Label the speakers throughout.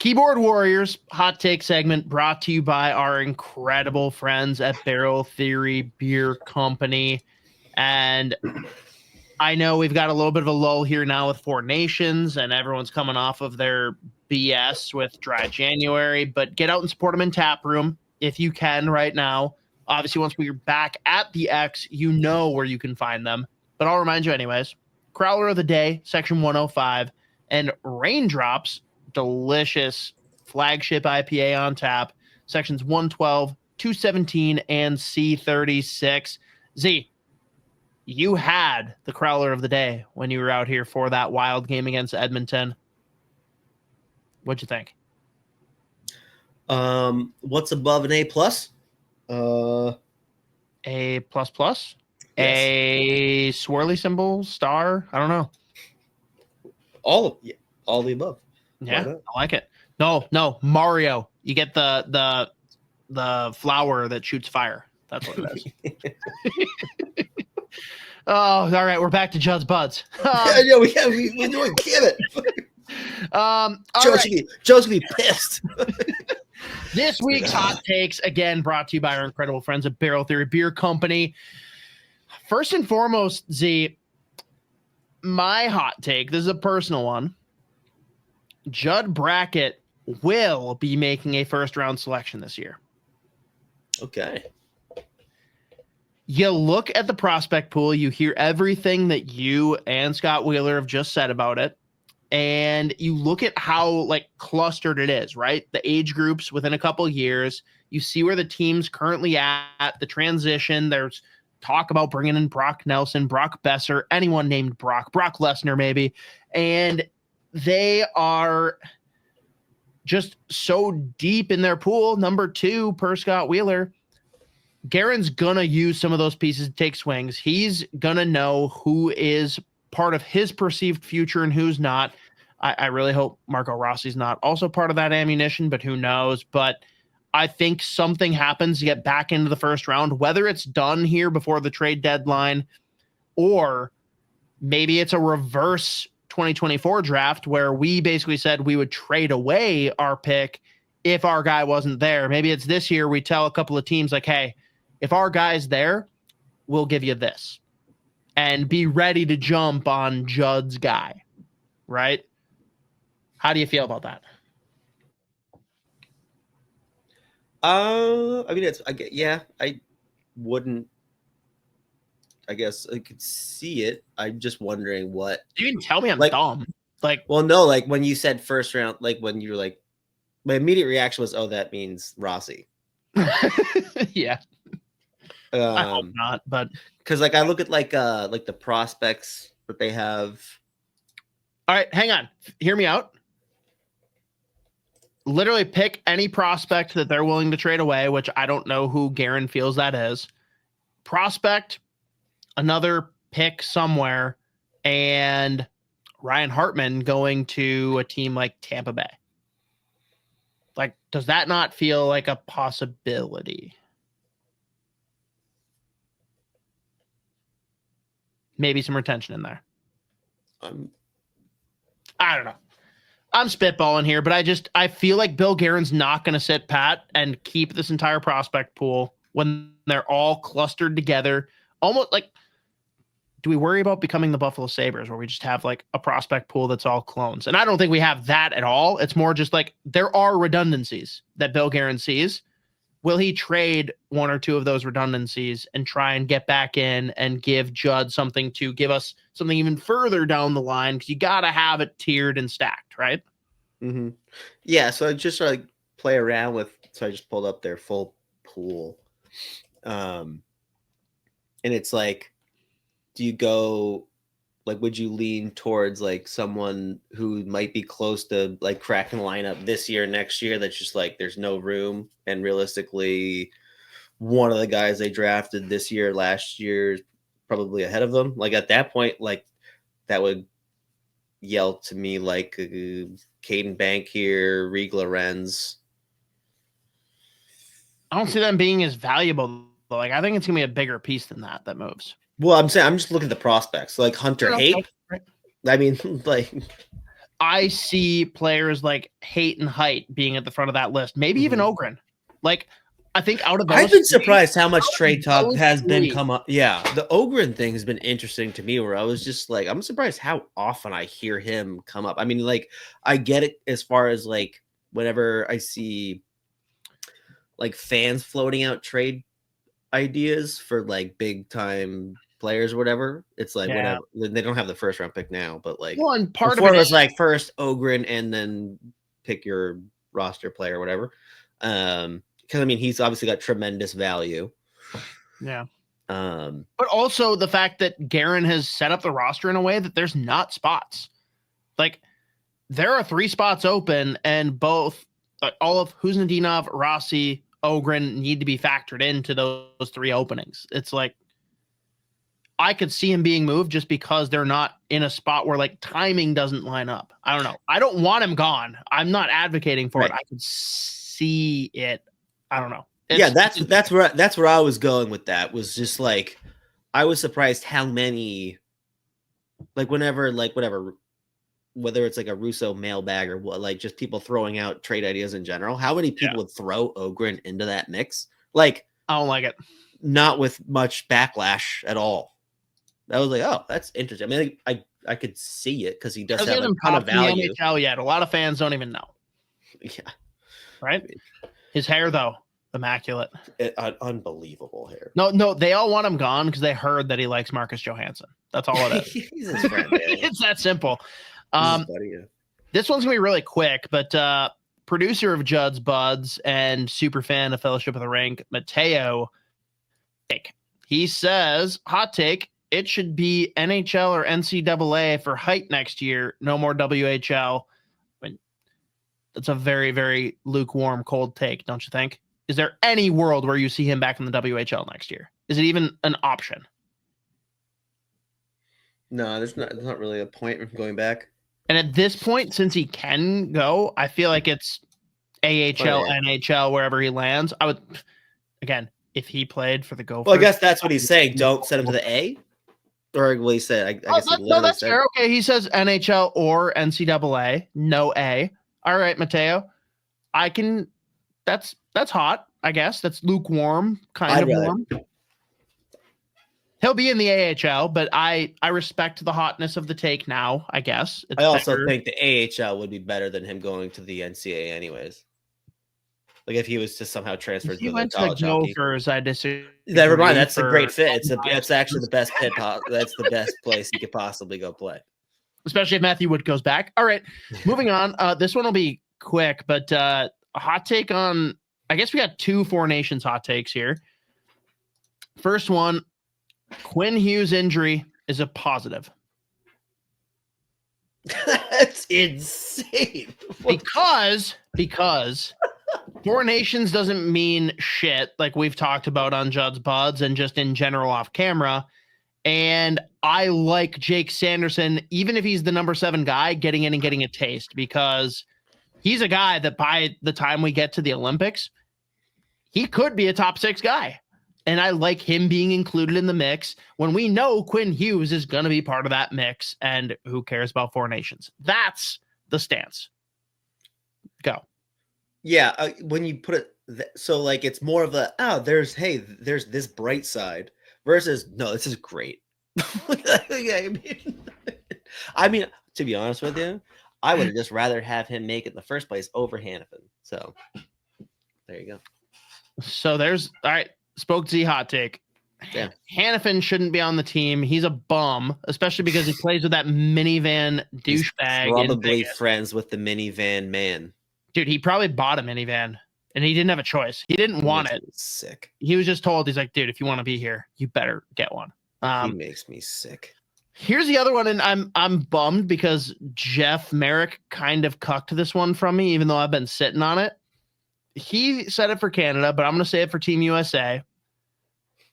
Speaker 1: Keyboard Warriors hot take segment brought to you by our incredible friends at Barrel Theory Beer Company. And I know we've got a little bit of a lull here now with Four Nations and everyone's coming off of their BS with Dry January, but get out and support them in tap room if you can right now. Obviously, once we're back at the X, you know where you can find them. But I'll remind you anyways. Crowler of the Day, Section 105, and Raindrops, delicious flagship IPA on tap, Sections 112, 217, and C36. Z, you had the Crowler of the Day when you were out here for that wild game against Edmonton. What'd you think?
Speaker 2: What's above an A+?
Speaker 1: A++? Yes. A swirly symbol, star? I don't know.
Speaker 2: All the above.
Speaker 1: Yeah, I like it. No, Mario. You get the flower that shoots fire. That's what it is. Oh, all right. We're back to Judd's Buds.
Speaker 2: We're doing. Damn it. Joe's gonna be pissed.
Speaker 1: This week's hot takes, again, brought to you by our incredible friends at Barrel Theory Beer Company. First and foremost, Z, my hot take, this is a personal one. Judd Brackett will be making a first-round selection this year.
Speaker 2: Okay.
Speaker 1: You look at the prospect pool, you hear everything that you and Scott Wheeler have just said about it, and you look at how clustered it is, right? The age groups within a couple years, you see where the team's currently at, the transition. There's talk about bringing in Brock Nelson, Brock Besser, anyone named Brock Lesnar maybe, and they are just so deep in their pool. Number 2, per Scott Wheeler, Guerin's gonna use some of those pieces to take swings. He's gonna know who is part of his perceived future and who's not. I really hope Marco Rossi's not also part of that ammunition, but who knows? But I think something happens to get back into the first round, whether it's done here before the trade deadline, or maybe it's a reverse 2024 draft where we basically said we would trade away our pick if our guy wasn't there. Maybe it's this year we tell a couple of teams like, hey, if our guy's there, we'll give you this. And be ready to jump on Judd's guy, right? How do you feel about that?
Speaker 2: I wouldn't. I guess I could see it. I'm just wondering what.
Speaker 1: You can tell me I'm dumb.
Speaker 2: When you said first round, when you were like, my immediate reaction was, oh, that means Rossi.
Speaker 1: Yeah. I hope not, but
Speaker 2: because I look at the prospects that they have.
Speaker 1: All right, hang on. Hear me out. Literally pick any prospect that they're willing to trade away, which I don't know who Guerin feels that is. Prospect, another pick somewhere, and Ryan Hartman going to a team like Tampa Bay. Does that not feel like a possibility? Maybe some retention in there. I don't know. I'm spitballing here, but I feel like Bill Guerin's not going to sit pat and keep this entire prospect pool when they're all clustered together. Almost do we worry about becoming the Buffalo Sabres where we just have a prospect pool that's all clones? And I don't think we have that at all. It's more just there are redundancies that Bill Guerin sees. Will he trade one or two of those redundancies and try and get back in and give Judd something to give us something even further down the line? Because you got to have it tiered and stacked, right?
Speaker 2: Mm-hmm. Yeah, so I just play around with. So I just pulled up their full pool, and it's do you go would you lean towards someone who might be close to cracking the lineup this year, next year? That's just there's no room, and realistically, one of the guys they drafted this year, last year, is probably ahead of them. At that point, that would yell to me Caden Bank here, Rieg Lorenz.
Speaker 1: I don't see them being as valuable. I think it's gonna be a bigger piece than that moves.
Speaker 2: Well, I'm saying I'm just looking at the prospects, Hunter Hape.
Speaker 1: Right.
Speaker 2: I mean,
Speaker 1: I see players like Haight and Height being at the front of that list. Maybe even Ogren. Like, I think out of those
Speaker 2: I've been
Speaker 1: three,
Speaker 2: surprised how much trade talk
Speaker 1: those
Speaker 2: has been
Speaker 1: three-
Speaker 2: come up. Yeah, the Ogren thing has been interesting to me, where I was just like, I'm surprised how often I hear him come up. I mean, like, I get it as far as like whenever I see like fans floating out trade ideas for like big time players or whatever. It's like
Speaker 1: Yeah.
Speaker 2: whatever. They don't have the first round pick now, but like
Speaker 1: Well, and part of
Speaker 2: before
Speaker 1: it
Speaker 2: it was
Speaker 1: is
Speaker 2: like first Ogren and then pick your roster player or whatever. Because I mean he's obviously got tremendous value.
Speaker 1: yeah.
Speaker 2: Um,
Speaker 1: But also the fact that Guerin has set up the roster in a way that there's not spots. Like, there are 3 spots open, and both all of Huznadinov, Rossi, Ogren need to be factored into those 3 openings. It's like I could see him being moved just because they're not in a spot where like timing doesn't line up. I don't know. I don't want him gone. I'm not advocating for it. I could see it. I don't know.
Speaker 2: Yeah, that's where I was going with that. Was just like I was surprised how many, like whenever like whatever, whether it's like a Russo mailbag or what, like just people throwing out trade ideas in general, how many people would throw Ogren into that mix? Like,
Speaker 1: I don't like it.
Speaker 2: Not with much backlash at all. I was like, oh, that's interesting. I mean, I could see it because he does have a ton of value.
Speaker 1: NHL yet. A lot of fans don't even know.
Speaker 2: Yeah.
Speaker 1: Right? His hair, though, immaculate.
Speaker 2: Unbelievable hair.
Speaker 1: No, they all want him gone because they heard that he likes Marcus Johansson. That's all it is.
Speaker 2: He's his friend.
Speaker 1: It's that simple.
Speaker 2: Buddy, yeah.
Speaker 1: This one's going to be really quick, but producer of Judd's Buds and super fan of Fellowship of the Rink, Mateo, he says, hot take, it should be NHL or NCAA for Height next year. No more WHL. I mean, that's a very, very lukewarm, cold take, don't you think? Is there any world where you see him back in the WHL next year? Is it even an option?
Speaker 2: No, there's not really a point in going back.
Speaker 1: And at this point, since he can go, I feel like it's AHL, NHL, wherever he lands. I would, again, if he played for the Gophers.
Speaker 2: Well, I guess that's what he's saying. Don't send him to the A? Or what he said. I guess he literally
Speaker 1: that's
Speaker 2: said.
Speaker 1: fair. Okay, he says NHL or NCAA, no A. All right, Mateo. I can. That's hot. I guess that's lukewarm, kind of warm. He'll be in the AHL, but I respect the hotness of the take now. I guess
Speaker 2: I also think the AHL would be better than him going to the NCAA, anyways. Like if he was to somehow transferred to the college hockey.
Speaker 1: Gophers, I disagree.
Speaker 2: Never mind. That's a great fit. It's actually the best pit. That's the best place he could possibly go play.
Speaker 1: Especially if Matthew Wood goes back. All right, moving on. This one will be quick, but a hot take on. I guess we got 2 Four Nations hot takes here. First one, Quinn Hughes injury is a positive.
Speaker 2: That's insane.
Speaker 1: Because Four Nations doesn't mean shit, like we've talked about on Judd's Buds and just in general off camera. And I like Jake Sanderson, even if he's the number 7 guy, getting in and getting a taste, because he's a guy that by the time we get to the Olympics, he could be a top 6 guy. And I like him being included in the mix when we know Quinn Hughes is going to be part of that mix. And who cares about Four Nations? That's the stance. Go.
Speaker 2: Yeah, when you put it so, like it's more of a there's this bright side versus no, this is great. I mean, to be honest with you, I would have just rather have him make it in the first place over Hanifin. So there you go.
Speaker 1: So there's all right. Spoke Z hot take.
Speaker 2: Yeah.
Speaker 1: Hanifin shouldn't be on the team. He's a bum, especially because he plays with that minivan douchebag.
Speaker 2: Probably friends with the minivan man.
Speaker 1: Dude, he probably bought a minivan and he didn't have a choice. He didn't want it.
Speaker 2: Sick.
Speaker 1: He was just told, he's like, dude, if you want to be here, you better get one.
Speaker 2: He makes me sick.
Speaker 1: Here's the other one, and I'm bummed because Jeff Merrick kind of cucked this one from me, even though I've been sitting on it. He said it for Canada, but I'm going to say it for Team USA.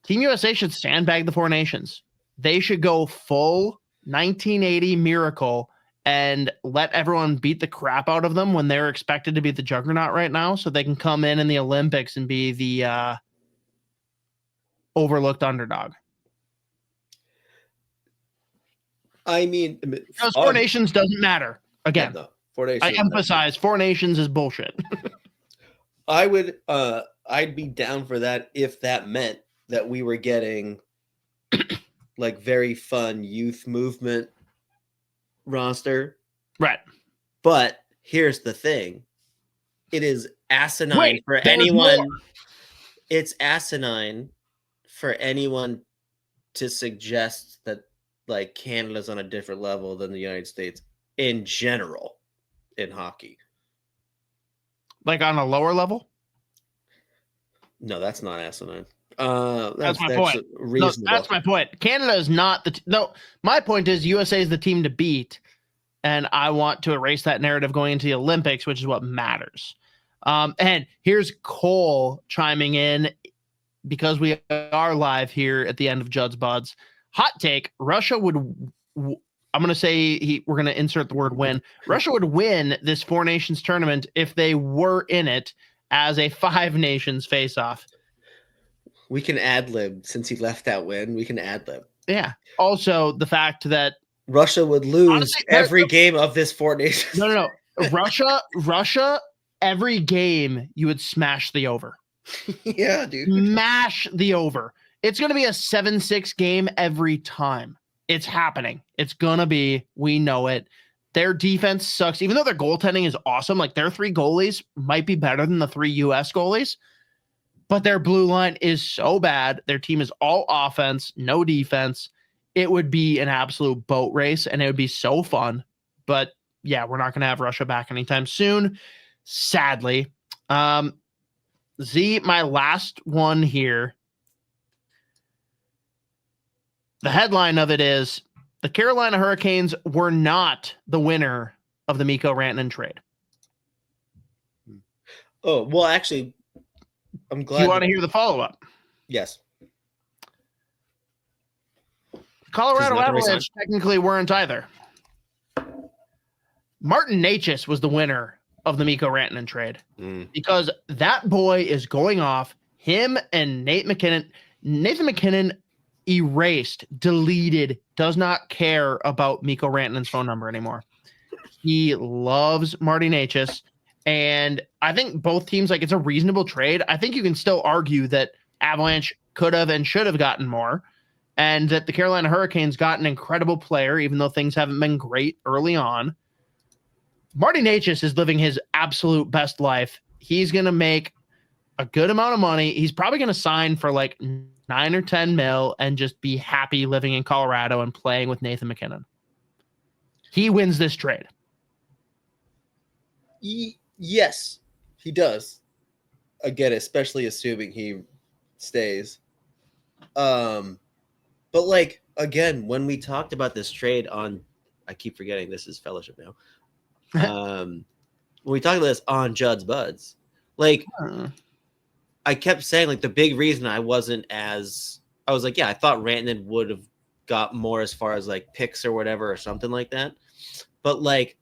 Speaker 1: Team USA should sandbag the Four Nations. They should go full 1980 Miracle and let everyone beat the crap out of them when they're expected to be the juggernaut right now, so they can come in the Olympics and be the overlooked underdog.
Speaker 2: I mean,
Speaker 1: Those Four Nations doesn't matter. Again,
Speaker 2: Yeah, no, 4 Nations.
Speaker 1: I emphasize 4 Nations is bullshit.
Speaker 2: I'd be down for that if that meant that we were getting like very fun youth movement roster.
Speaker 1: Right.
Speaker 2: But here's the thing. It is asinine
Speaker 1: Wait,
Speaker 2: for
Speaker 1: there's
Speaker 2: anyone.
Speaker 1: more.
Speaker 2: It's asinine for anyone to suggest that like Canada's on a different level than the United States in general in hockey.
Speaker 1: Like on a lower level?
Speaker 2: No, that's not asinine.
Speaker 1: That's my point.
Speaker 2: Reasonable.
Speaker 1: No, that's my point. Canada is not no. My point is USA is the team to beat, and I want to erase that narrative going into the Olympics, which is what matters. And here's Cole chiming in because we are live here at the end of Judd's Buds. Hot take: Russia would. I'm going to say we're going to insert the word win. Russia would win this 4 Nations tournament if they were in it as a 5 Nations face-off.
Speaker 2: We can ad-lib since he left that win. We can ad-lib.
Speaker 1: Yeah. Also, the fact that
Speaker 2: Russia would lose
Speaker 1: honestly,
Speaker 2: every game of this 4 Nations.
Speaker 1: No. Russia, every game you would smash the over.
Speaker 2: Yeah, dude.
Speaker 1: Smash the over. It's going to be a 7-6 game every time. It's happening. It's going to be. We know it. Their defense sucks. Even though their goaltending is awesome, like their 3 goalies might be better than the 3 U.S. goalies, but their blue line is so bad. Their team is all offense, no defense. It would be an absolute boat race, and it would be so fun. But yeah, we're not going to have Russia back anytime soon, sadly. Z, my last one here. The headline of it is the Carolina Hurricanes were not the winner of the Mikko Rantanen trade.
Speaker 2: Oh, well, actually, I'm glad.
Speaker 1: Do you want to hear the follow-up?
Speaker 2: Yes.
Speaker 1: Colorado Avalanche technically weren't either. Martin Necas was the winner of the Mikko Rantanen trade because that boy is going off. Him and Nathan McKinnon erased, deleted, does not care about Mikko Rantanen's phone number anymore. He loves Marty Necas, and I think both teams, like, it's a reasonable trade. I think you can still argue that Avalanche could have and should have gotten more, and that the Carolina Hurricanes got an incredible player, even though things haven't been great early on. Marty Necas is living his absolute best life. He's going to make a good amount of money. He's probably going to sign for like 9 or 10 mil and just be happy living in Colorado and playing with Nathan McKinnon. He wins this trade.
Speaker 2: Yes, he does. Again, especially assuming he stays. But like, again, when we talked about this trade on, I keep forgetting this is Fellowship now. When we talked about this on Judd's Buds, like, I kept saying, like, the big reason I was like, yeah, I thought Rantanen would have got more as far as like picks or whatever or something like that. But like,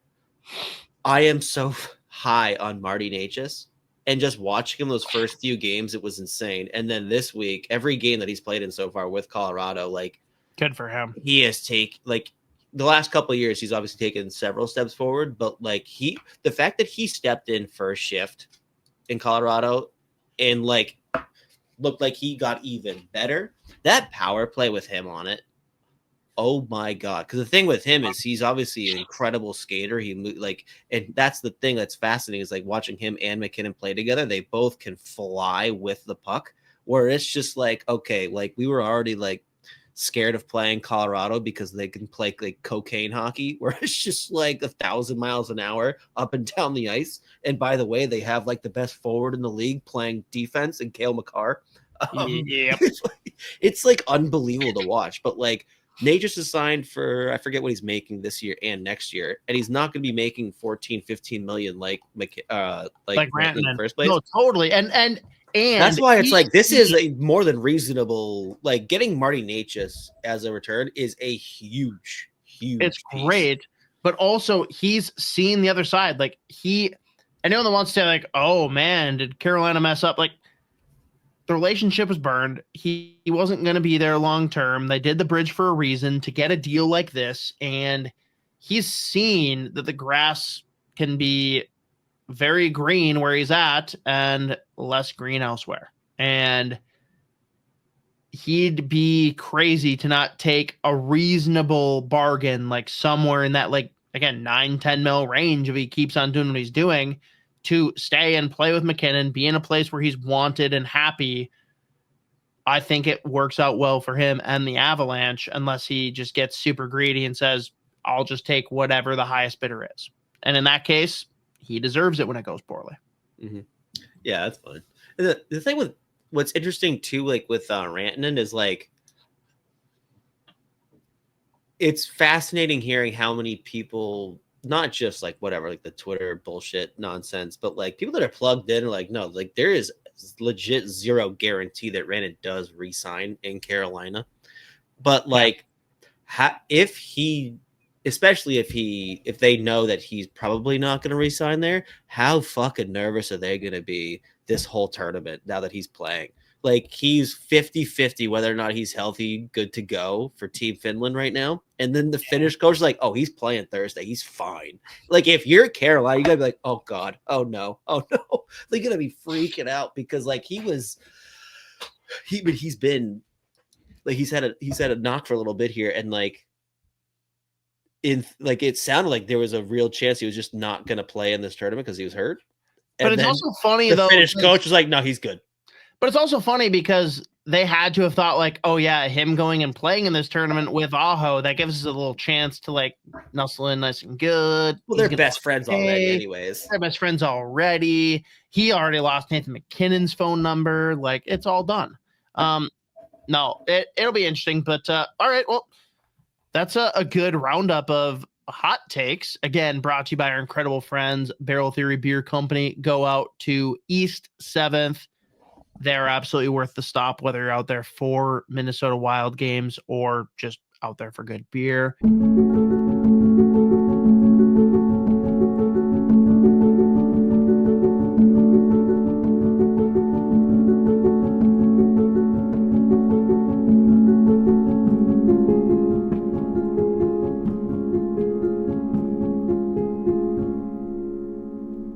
Speaker 2: I am so high on Marty Necas, and just watching him those first few games, it was insane. And then this week, every game that he's played in so far with Colorado, like,
Speaker 1: good for him. He
Speaker 2: has the last couple of years, he's obviously taken several steps forward, but like the fact that he stepped in first shift in Colorado and like looked like he got even better, that power play with him on it. Oh my God. Because the thing with him is he's obviously an incredible skater. And that's the thing that's fascinating is like watching him and McKinnon play together. They both can fly with the puck, where it's just like, okay, like we were already like scared of playing Colorado because they can play like cocaine hockey, where it's just like 1,000 miles an hour up and down the ice. And by the way, they have like the best forward in the league playing defense and Cale Makar. It's like unbelievable to watch. But like Necas is signed for, I forget what he's making this year and next year, and he's not going to be making 14-15 million like Rantanen in the first place.
Speaker 1: No, totally. And
Speaker 2: that's why it's like this is a more than reasonable. Like getting Marty Necas as a return is a huge. It's piece.
Speaker 1: Great, but also he's seen the other side. Like anyone that wants to say like, oh man, did Carolina mess up? Like the relationship was burned. He wasn't going to be there long term. They did the bridge for a reason to get a deal like this, and he's seen that the grass can be very green where he's at and less green elsewhere. And he'd be crazy to not take a reasonable bargain, like somewhere in that, like, again, 9-10 mil range if he keeps on doing what he's doing, to stay and play with McKinnon, be in a place where he's wanted and happy. I think it works out well for him and the Avalanche, unless he just gets super greedy and says, I'll just take whatever the highest bidder is. And in that case, he deserves it when it goes poorly.
Speaker 2: Mm-hmm. Yeah, that's fine. And the thing with what's interesting too, like with Rantanen, is like, it's fascinating hearing how many people, not just like whatever, like the Twitter bullshit nonsense, but like people that are plugged in are like, no, like there is legit zero guarantee that Rantanen does re-sign in Carolina. But like, if he, especially if they know that he's probably not going to re-sign there, how fucking nervous are they going to be this whole tournament now that he's playing? Like, he's 50-50 whether or not he's healthy, good to go for Team Finland right now. And then the Finnish coach is like, oh, he's playing Thursday. He's fine. Like, if you're Carolina, you got to be like, oh, God. Oh, no. Oh, no. They're going to be freaking out because, like, he's been, like, he's had a knock for a little bit here. And, like, it sounded like there was a real chance he was just not going to play in this tournament because he was hurt. And
Speaker 1: but it's also funny,
Speaker 2: the
Speaker 1: though.
Speaker 2: The Finnish coach was like, no, he's good.
Speaker 1: But it's also funny because they had to have thought like, oh yeah, him going and playing in this tournament with Aho, that gives us a little chance to like nuzzle in nice and good.
Speaker 2: Well, they're best friends already anyways.
Speaker 1: They're best friends already. He already lost Nathan McKinnon's phone number. Like, it's all done. No, it'll be interesting. But all right, well, that's a good roundup of hot takes. Again, brought to you by our incredible friends, Barrel Theory Beer Company. Go out to East 7th. They're absolutely worth the stop, whether you're out there for Minnesota Wild games or just out there for good beer.